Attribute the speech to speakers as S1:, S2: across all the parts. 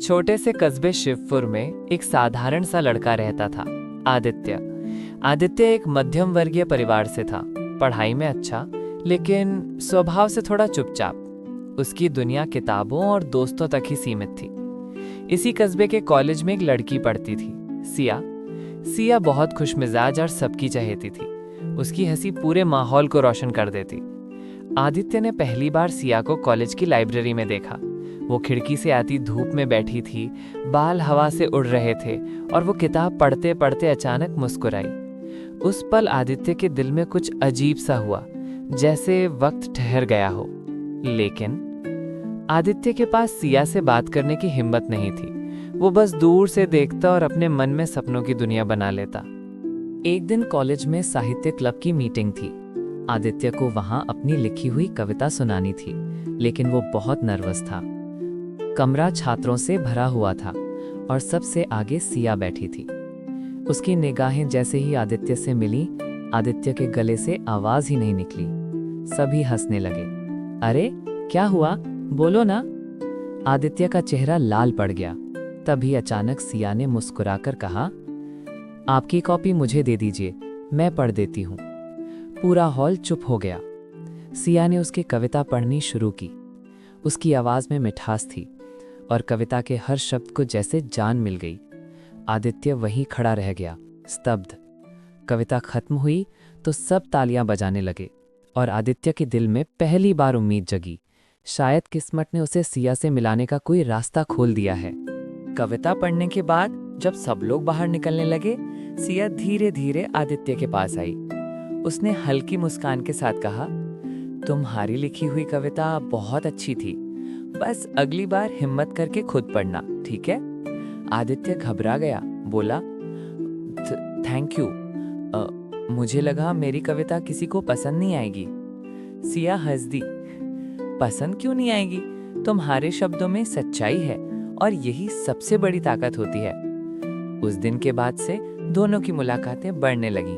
S1: छोटे से कस्बे शिवपुर में एक साधारण सा लड़का रहता था, आदित्य। आदित्य एक मध्यम वर्गीय परिवार से था, पढ़ाई में अच्छा, लेकिन स्वभाव से थोड़ा चुपचाप। उसकी दुनिया किताबों और दोस्तों तक ही सीमित थी। इसी कस्बे के कॉलेज में एक लड़की पढ़ती थी, सिया। सिया बहुत खुशमिजाज और सबकी चहेती थी। उसकी हंसी पूरे माहौल को रोशन कर देती। आदित्य ने पहली बार सिया को कॉलेज की लाइब्रेरी में देखा। वो खिड़की से आती धूप में बैठी थी, बाल हवा से उड़ रहे थे और वो किताब पढ़ते पढ़ते अचानक मुस्कुराई। उस पल आदित्य के दिल में कुछ अजीब सा हुआ, जैसे वक्त ठहर गया हो। लेकिन आदित्य के पास सिया से बात करने की हिम्मत नहीं थी। वो बस दूर से देखता और अपने मन में सपनों की दुनिया बना लेता। एक दिन कॉलेज में साहित्य क्लब की मीटिंग थी। आदित्य को वहां अपनी लिखी हुई कविता सुनानी थी, लेकिन वो बहुत नर्वस था। कमरा छात्रों से भरा हुआ था और सबसे आगे सिया बैठी थी। उसकी निगाहें जैसे ही आदित्य से मिली, आदित्य के गले से आवाज ही नहीं निकली। सभी हंसने लगे। अरे क्या हुआ, बोलो ना। आदित्य का चेहरा लाल पड़ गया। तभी अचानक सिया ने मुस्कुराकर कहा, आपकी कॉपी मुझे दे दीजिए, मैं पढ़ देती हूँ। पूरा हॉल चुप हो गया। सिया ने उसकी कविता पढ़नी शुरू की। उसकी आवाज में मिठास थी और कविता के हर शब्द को जैसे जान मिल गई। आदित्य वहीं खड़ा रह गया, स्तब्ध। कविता खत्म हुई तो सब तालियां बजाने लगे और आदित्य के दिल में पहली बार उम्मीद जगी। शायद किस्मत ने उसे सिया से मिलाने का कोई रास्ता खोल दिया है। कविता पढ़ने के बाद जब सब लोग बाहर निकलने लगे, सिया धीरे धीरे आदित्य के पास आई। उसने हल्की मुस्कान के साथ कहा, तुम्हारी लिखी हुई कविता बहुत अच्छी थी, बस अगली बार हिम्मत करके खुद पढ़ना, ठीक है? आदित्य घबरा गया, बोला, थैंक यू। मुझे लगा मेरी कविता किसी को पसंद नहीं आएगी। सिया हंस दी। पसंद क्यों नहीं आएगी? तुम्हारे शब्दों में सच्चाई है और यही सबसे बड़ी ताकत होती है। उस दिन के बाद से दोनों की मुलाकातें बढ़ने लगीं।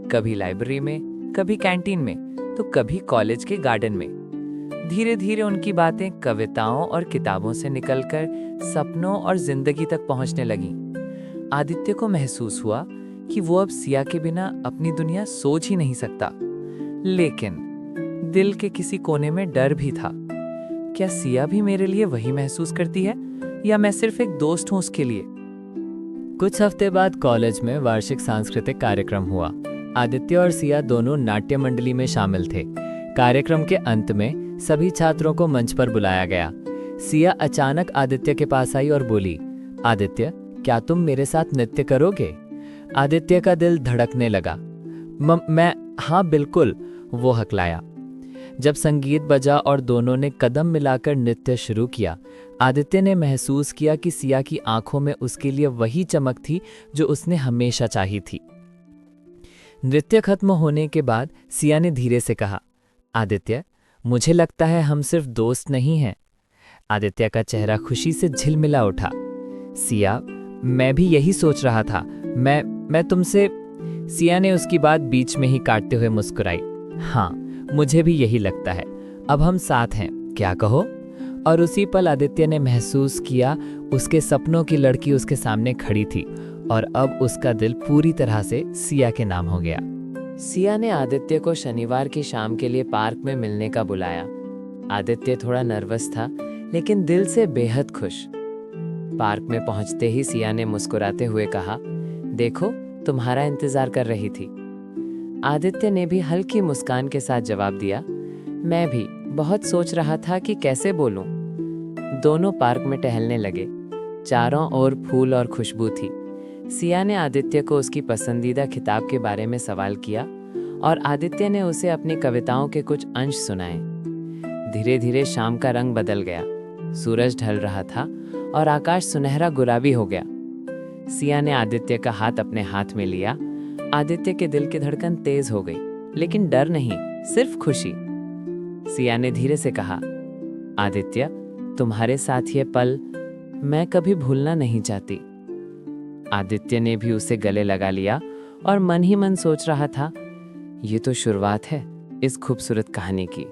S1: कभी लाइब्रेरी में, कभी कैंटीन में, तो कभी कॉलेज के गार्डन में। धीरे धीरे उनकी बातें कविताओं और किताबों से निकलकर सपनों और जिंदगी तक पहुंचने लगीं। आदित्य को महसूस हुआ कि वो अब सिया के बिना अपनी दुनिया सोच ही नहीं सकता। लेकिन दिल के किसी कोने में डर भी था। क्या सिया भी मेरे लिए वही महसूस करती है, या मैं सिर्फ एक दोस्त हूं उसके लिए? कुछ हफ्ते बाद कॉलेज में वार्षिक सांस्कृतिक कार्यक्रम हुआ। आदित्य और सिया दोनों नाट्य मंडली में शामिल थे। कार्यक्रम के अंत में सभी छात्रों को मंच पर बुलाया गया। सिया अचानक आदित्य के पास आई और बोली, आदित्य, क्या तुम मेरे साथ नृत्य करोगे? आदित्य का दिल धड़कने लगा। मैं हाँ बिल्कुल, वो हकलाया। जब संगीत बजा और दोनों ने कदम मिलाकर नृत्य शुरू किया, आदित्य ने महसूस किया कि सिया की आंखों में उसके लिए वही चमक थी जो उसने हमेशा चाही थी। नृत्य खत्म होने के बाद सिया ने धीरे से कहा, आदित्य, मुझे लगता है हम सिर्फ दोस्त नहीं हैं। आदित्य का चेहरा खुशी से झिलमिला उठा। सिया, मैं भी यही सोच रहा था। मैं तुमसे। सिया ने उसकी बात बीच में ही काटते हुए मुस्कुराई। हाँ, मुझे भी यही लगता है। अब हम साथ हैं, क्या कहो? और उसी पल आदित्य ने महसूस किया उसके सपनों की लड़की उसके सामने खड़ी थी और अब उसका दिल पूरी तरह से सिया के नाम हो गया। सिया ने आदित्य को शनिवार की शाम के लिए पार्क में मिलने का बुलाया। आदित्य थोड़ा नर्वस था, लेकिन दिल से बेहद खुश। पार्क में पहुंचते ही सिया ने मुस्कुराते हुए कहा, देखो, तुम्हारा इंतजार कर रही थी। आदित्य ने भी हल्की मुस्कान के साथ जवाब दिया, मैं भी बहुत सोच रहा था कि कैसे बोलूं। दोनों पार्क में टहलने लगे। चारों ओर फूल और खुशबू थी। सिया ने आदित्य को उसकी पसंदीदा किताब के बारे में सवाल किया और आदित्य ने उसे अपनी कविताओं के कुछ अंश सुनाए। धीरे धीरे शाम का रंग बदल गया। सूरज ढल रहा था और आकाश सुनहरा गुलाबी हो गया। सिया ने आदित्य का हाथ अपने हाथ में लिया। आदित्य के दिल की धड़कन तेज हो गई, लेकिन डर नहीं, सिर्फ खुशी। सिया ने धीरे से कहा, आदित्य, तुम्हारे साथ ये पल मैं कभी भूलना नहीं चाहती। आदित्य ने भी उसे गले लगा लिया और मन ही मन सोच रहा था, ये तो शुरुआत है इस खूबसूरत कहानी की।